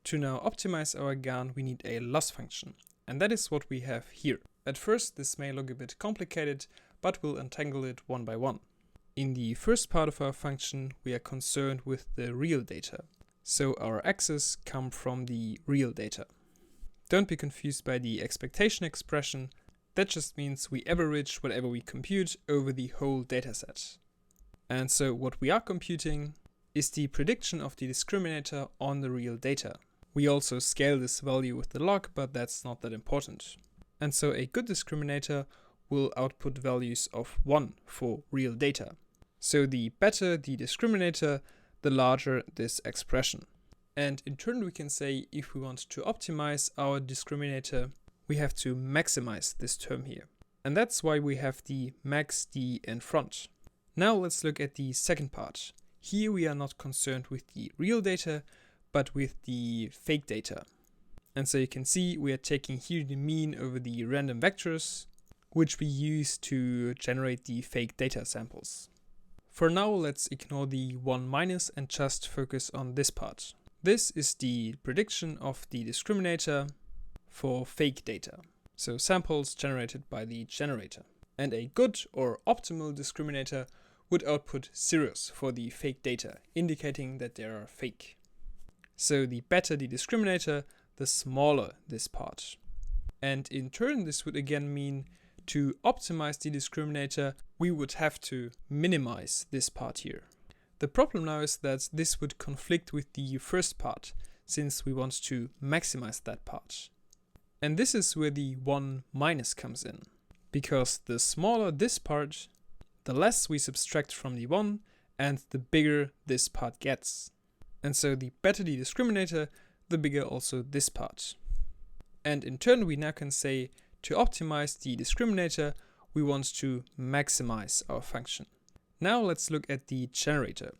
To now optimize our GAN, we need a loss function, and that is what we have here. At first, this may look a bit complicated, but we'll untangle it one by one. In the first part of our function, we are concerned with the real data. So our x's come from the real data. Don't be confused by the expectation expression. That just means we average whatever we compute over the whole dataset. And so what we are computing is the prediction of the discriminator on the real data. We also scale this value with the log, but that's not that important. And so a good discriminator will output values of 1 for real data. So the better the discriminator, the larger this expression. And in turn we can say if we want to optimize our discriminator, we have to maximize this term here. And that's why we have the max d in front. Now let's look at the second part. Here we are not concerned with the real data, but with the fake data. And so you can see we are taking here the mean over the random vectors, which we use to generate the fake data samples. For now, let's ignore the 1 minus and just focus on this part. This is the prediction of the discriminator for fake data, so samples generated by the generator. And a good or optimal discriminator would output zeros for the fake data, indicating that they are fake. So the better the discriminator, the smaller this part. And in turn, this would again mean to optimize the discriminator, we would have to minimize this part here. The problem now is that this would conflict with the first part, since we want to maximize that part. And this is where the 1 minus comes in, because the smaller this part, the less we subtract from the 1, and the bigger this part gets. And so the better the discriminator, the bigger also this part. And in turn, we now can say to optimize the discriminator, we want to maximize our function. Now let's look at the generator.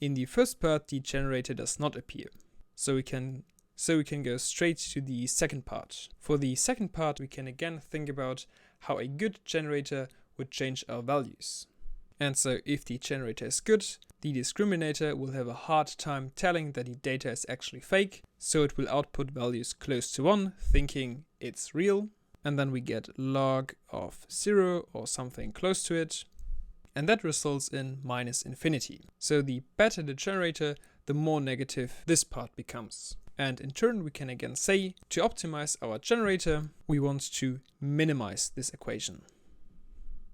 In the first part, the generator does not appear. So we can go straight to the second part. For the second part, we can again think about how a good generator would change our values. And so if the generator is good, the discriminator will have a hard time telling that the data is actually fake, so it will output values close to 1, thinking it's real, and then we get log of 0 or something close to it, and that results in minus infinity. So the better the generator, the more negative this part becomes. And in turn, we can again say, to optimize our generator, we want to minimize this equation.